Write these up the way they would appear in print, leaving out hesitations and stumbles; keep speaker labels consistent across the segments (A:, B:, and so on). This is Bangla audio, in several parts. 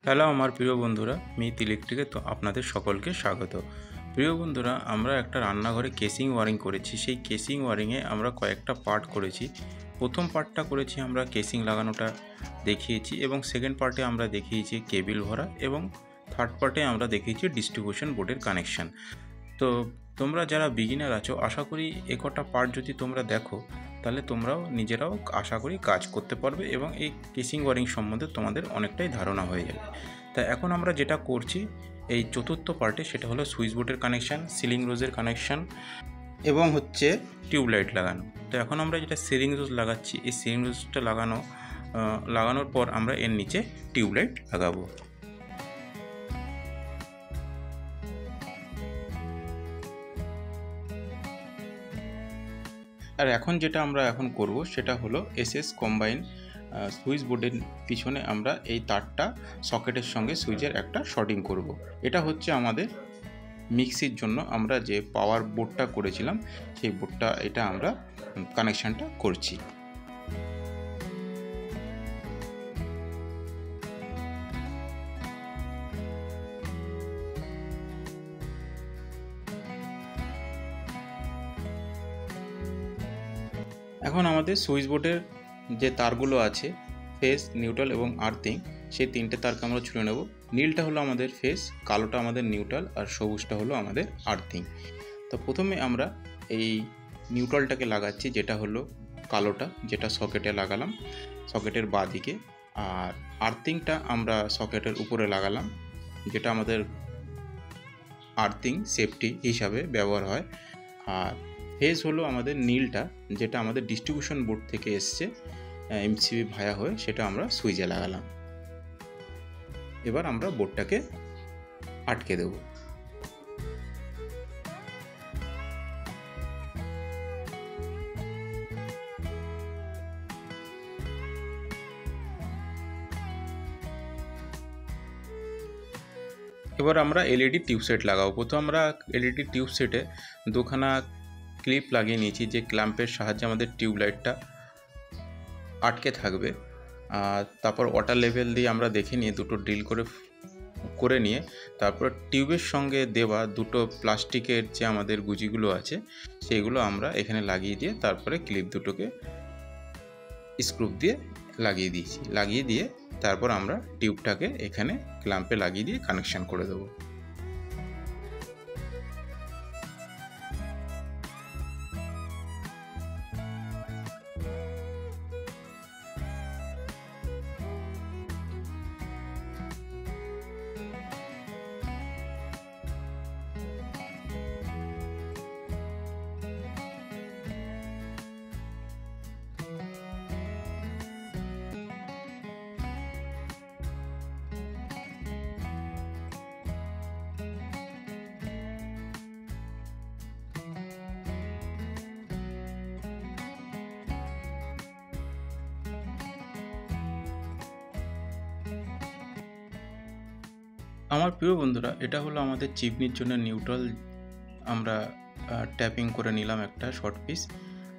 A: হ্যালো আমার প্রিয় বন্ধুরা, মিত ইলেকট্রিকে তো আপনাদের সকলকে স্বাগত। প্রিয় বন্ধুরা, আমরা একটা রান্নাঘরে কেসিং ওয়ারিং করেছি। সেই কেসিং ওয়ারিংয়ে আমরা কয়েকটা পার্ট করেছি। প্রথম পার্টটা করেছি আমরা কেসিং লাগানোটা দেখিয়েছি, এবং সেকেন্ড পার্টে আমরা দেখিয়েছি কেবিল ভরা, এবং থার্ড পার্টে আমরা দেখিয়েছি ডিস্ট্রিবিউশন বোর্ডের কানেকশান। তো তোমরা যারা বিগিনার আছো, আশা করি এ কটা পার্ট যদি তোমরা দেখো তাহলে তোমরাও নিজেরাও আশা করি কাজ করতে পারবে, এবং এই কেসিং ওয়ারিং সম্বন্ধে তোমাদের অনেকটাই ধারণা হয়ে যাবে। তা এখন আমরা যেটা করছি এই চতুর্থ পার্টে, সেটা হলো সুইচ বোর্ডের কানেকশান, সিলিং রোজের কানেকশান, এবং হচ্ছে টিউবলাইট লাগানো। তো এখন আমরা যেটা সিলিং রোজ লাগাচ্ছি, এই সিলিং রোজটা লাগানোর পর আমরা এর নিচে টিউবলাইট লাগাবো। আর এখন যেটা আমরা করব সেটা হলো এসএস কম্বাইন সুইচ বোর্ডের পিছনে আমরা এই তারটা সকেটের সঙ্গে সুইচের একটা শর্টিং করব। এটা হচ্ছে আমাদের মিক্সির জন্য আমরা যে পাওয়ার বোর্ডটা করেছিলাম, সেই বোর্ডটা এটা আমরা কানেকশানটা করছি। এখন আমাদের সুইচ বোর্ডের যে তারগুলো আছে, ফেস, নিউট্রাল এবং আর্থিং, সেই তিনটে তারকে আমরা ছুঁড়ে নেব। নীলটা হলো আমাদের ফেস, কালোটা আমাদের নিউট্রাল, আর সবুজটা হলো আমাদের আর্থিং। তো প্রথমে আমরা এই নিউট্রালটাকে লাগাচ্ছি, যেটা হলো কালোটা, যেটা সকেটে লাগালাম সকেটের বাঁ দিকে। আর আর্থিংটা আমরা সকেটের উপরে লাগালাম, যেটা আমাদের আর্থিং সেফটি হিসাবে ব্যবহার হয়। আর ফেজ হলো আমাদের নীলটা, যেটা আমাদের ডিস্ট্রিবিউশন বোর্ড থেকে এসছে এমসিবি ভায়া হয়ে, সেটা আমরা সুইচে লাগালাম। এবার আমরা বোর্ডটাকে আটকে দেব। এবার আমরা এলইডি টিউব সেট লাগাবো। প্রথম আমরা এলইডি টিউব সেটে দুখানা ক্লিপ লাগিয়ে নিয়েছি, যে ক্ল্যাম্পের সাহায্যে আমাদের টিউব লাইটটা আটকে থাকবে। আর তারপর ওয়াটার লেভেল দিয়ে আমরা দেখে নিয়ে দুটো ড্রিল করে নিয়ে তারপর টিউবের সঙ্গে দেওয়া দুটো প্লাস্টিকের যে আমাদের গুজিগুলো আছে, সেইগুলো আমরা এখানে লাগিয়ে দিয়ে তারপরে ক্লিপ দুটোকে স্ক্রু দিয়ে লাগিয়ে দিয়ে তারপর আমরা টিউবটাকে এখানে ক্ল্যাম্পে লাগিয়ে দিয়ে কানেকশান করে দেবো। আমার প্রিয় বন্ধুরা, এটা হলো আমাদের চিমনির জন্য নিউট্রাল। আমরা ট্যাপিং করে নিলাম একটা শর্ট পিস,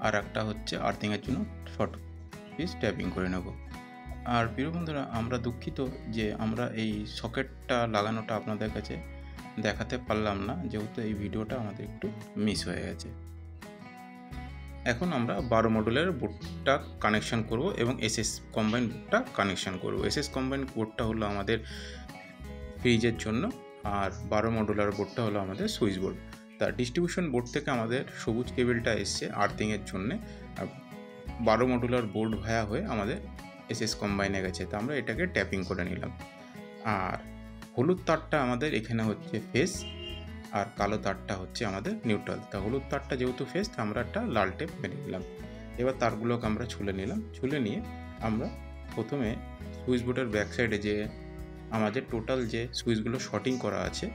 A: আর একটা হচ্ছে আর্থিংয়ের জন্য শর্ট পিস ট্যাপিং করে নেব। আর প্রিয় বন্ধুরা, আমরা দুঃখিত যে আমরা এই সকেটটা লাগানোটা আপনাদের কাছে দেখাতে পারলাম না, যেহেতু এই ভিডিওটা আমাদের একটু মিস হয়ে গেছে। এখন আমরা 12 মডেলের বোর্ডটা কানেকশান করব, এবং এসএস কম্বাইন বোর্ডটা কানেকশান করব। এসএস কম্বাইন বোর্ডটা হলো আমাদের ফ্রিজের জন্য, আর 12 মডুলার বোর্ডটা হলো আমাদের সুইচ বোর্ড। তার ডিস্ট্রিবিউশন বোর্ড থেকে আমাদের সবুজ কেবিলটা এসছে আর্থিংয়ের জন্যে, আর 12 মডুলার বোর্ড ভায়া হয়ে আমাদের এসএস কম্বাইনে গেছে। তো আমরা এটাকে ট্যাপিং করে নিলাম। আর হলুদ তারটা আমাদের এখানে হচ্ছে ফেস, আর কালো তারটা হচ্ছে আমাদের নিউট্রাল। তা হলুদ তারটা যেহেতু ফেস, আমরা একটা লাল টেপ মেরে নিলাম। এবার তারগুলোকে আমরা ছুলে নিয়ে আমরা প্রথমে সুইচ বোর্ডের ব্যাক সাইডে যে আমাদের টোটাল যে সুইচগুলো শর্টিং করা আছে,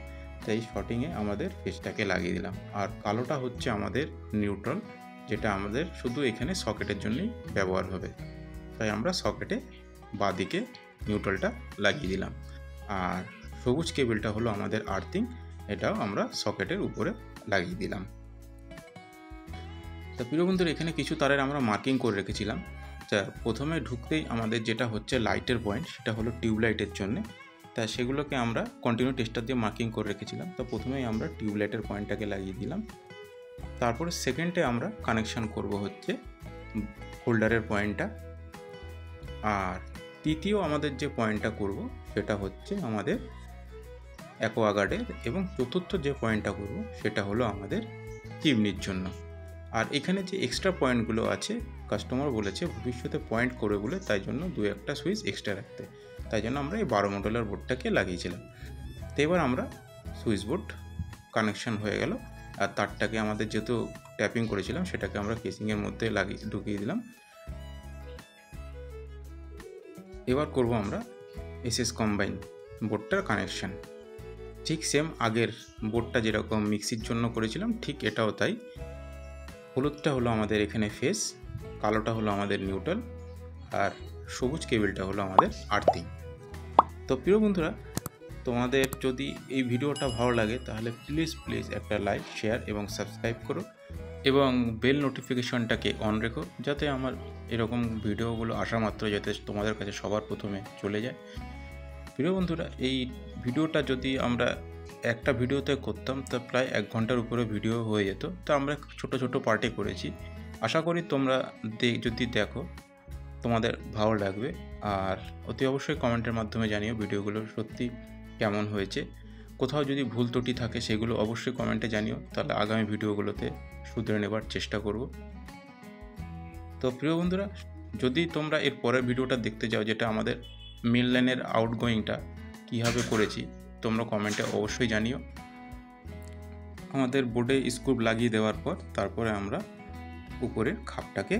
A: তাই শর্টিংয়ে আমাদের ফেসটাকে লাগিয়ে দিলাম। আর কালোটা হচ্ছে আমাদের নিউট্রাল, যেটা আমাদের শুধু এখানে সকেটের জন্যই ব্যবহার হবে, তাই আমরা সকেটে বাঁ দিকে নিউট্রালটা লাগিয়ে দিলাম। আর সবুজ কেবিলটা হলো আমাদের আর্থিং, এটাও আমরা সকেটের উপরে লাগিয়ে দিলাম। তো প্রিয় বন্ধুরা, এখানে কিছু তারের আমরা মার্কিং করে রেখেছিলাম। প্রথমে ঢুকতেই আমাদের যেটা হচ্ছে লাইটের পয়েন্ট, সেটা হলো টিউবলাইটের জন্য। তা সেগুলোকে আমরা কন্টিনিউ টেস্টার দিয়ে মার্কিং করে রেখেছিলাম। তো প্রথমেই আমরা টিউবলাইটের পয়েন্টটাকে লাগিয়ে দিলাম, তারপরে সেকেন্ডে আমরা কানেকশান করব হচ্ছে হোল্ডারের পয়েন্টটা, আর তৃতীয় আমাদের যে পয়েন্টটা করব সেটা হচ্ছে আমাদের অ্যাকোয়াগার্ডের, এবং চতুর্থ যে পয়েন্টটা করব সেটা হলো আমাদের চিমনির জন্য। আর এখানে যে এক্সট্রা পয়েন্টগুলো আছে কাস্টমার বলেছে ভবিষ্যতে পয়েন্ট করে বলে, তাই জন্য 2-1টা সুইচ এক্সট্রা রাখতে, তাই জন্য আমরা এই 12 মডেলের বোর্ডটাকে লাগিয়েছিলাম। তো এবার আমরা সুইচ বোর্ড কানেকশান হয়ে গেল, আর তারটাকে আমাদের যেহেতু ট্যাপিং করেছিলাম সেটাকে আমরা কেসিংয়ের মধ্যে ঢুকিয়ে দিলাম। এবার করব আমরা এসএস কম্বাইন বোর্ডটার কানেকশান। ঠিক সেম আগের বোর্ডটা যেরকম মিক্সির জন্য করেছিলাম ঠিক এটাও তাই। হলুদটা হলো আমাদের এখানে ফেস, কালোটা হলো আমাদের নিউট্রাল, আর সবুজ কেবিলটা হলো আমাদের আর্থিং। তো প্রিয় বন্ধুরা, তোমাদের যদি এই ভিডিওটা ভালো লাগে তাহলে প্লিজ একটা লাইক, শেয়ার এবং সাবস্ক্রাইব করো, এবং বেল নোটিফিকেশনটাকে অন রেখো, যাতে আমার এরকম ভিডিওগুলো আসা মাত্র যাতে তোমাদের কাছে সবার প্রথমে চলে যায়। প্রিয় বন্ধুরা, এই ভিডিওটা যদি আমরা একটা ভিডিওতে করতাম তা প্রায় 1 ঘন্টার উপরে ভিডিও হয়ে যেত। তো আমরা ছোট পার্টে করেছি। আশা করি তোমরা যদি দেখো তোমাদের ভালো লাগবে, আর অতি অবশ্যই কমেন্টের মাধ্যমে জানিও ভিডিওগুলো সত্যি কেমন হয়েছে। কোথাও যদি ভুল ত্রুটি থাকে সেগুলো অবশ্যই কমেন্টে জানিও, তাহলে আগামী ভিডিওগুলোতে শুধরে নেবার চেষ্টা করব। তো প্রিয় বন্ধুরা, যদি তোমরা এর পরের ভিডিওটা দেখতে চাও, যেটা আমাদের মেন লাইনের আউটগোয়িংটা কীভাবে করেছি, তোমরা কমেন্টে অবশ্যই জানিও। আমাদের বোর্ডে স্ক্রু লাগিয়ে দেওয়ার পর তারপরে আমরা উপরের খাপটাকে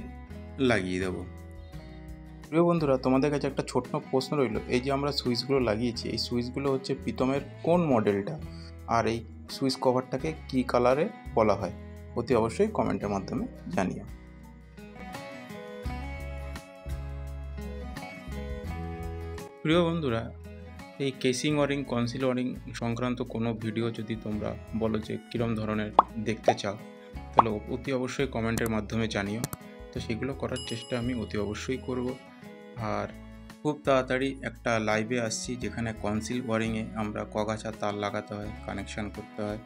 A: লাগিয়ে দেব। প্রিয় বন্ধুরা, তোমাদের কাছে একটা ছোট্ট প্রশ্ন রইল, এই যে আমরা সুইচগুলো লাগিয়েছি, এই সুইচগুলো হচ্ছে প্রীতমের কোন মডেলটা, আর এই সুইচ কভারটাকে কী কালারে বলা হয়, অতি অবশ্যই কমেন্টের মাধ্যমে জানিও। প্রিয় বন্ধুরা, এই কেসিং ওয়ারিং, কনসিল ওয়ারিং সংক্রান্ত কোনো ভিডিও যদি তোমরা বলো যে কীরকম ধরনের দেখতে চাও, তাহলে অতি অবশ্যই কমেন্টের মাধ্যমে জানিও। তো সেগুলো করার চেষ্টা আমি অতি অবশ্যই করব। আর খুব তাড়াতাড়ি একটা লাইভে আসছি যেখানে কনসিল ওয়ারিংয়ে আমরা কগাছা তার লাগাতে হয়, কানেকশান করতে হয়,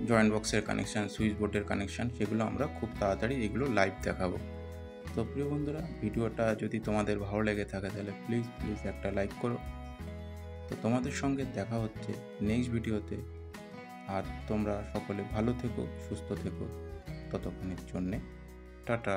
A: জয়েন্ট বক্সের কানেকশান, সুইচ বোর্ডের কানেকশান, সেগুলো আমরা খুব তাড়াতাড়ি এগুলো লাইভ দেখাবো। তো প্রিয় বন্ধুরা, ভিডিওটা যদি তোমাদের ভালো লেগে থাকে তাহলে প্লিজ একটা লাইক করো। তো তোমাদের সঙ্গে দেখা হচ্ছে নেক্সট ভিডিওতে, আর তোমরা সকলে ভালো থেকো, সুস্থ থেকো, ততক্ষণের জন্যে টাটা।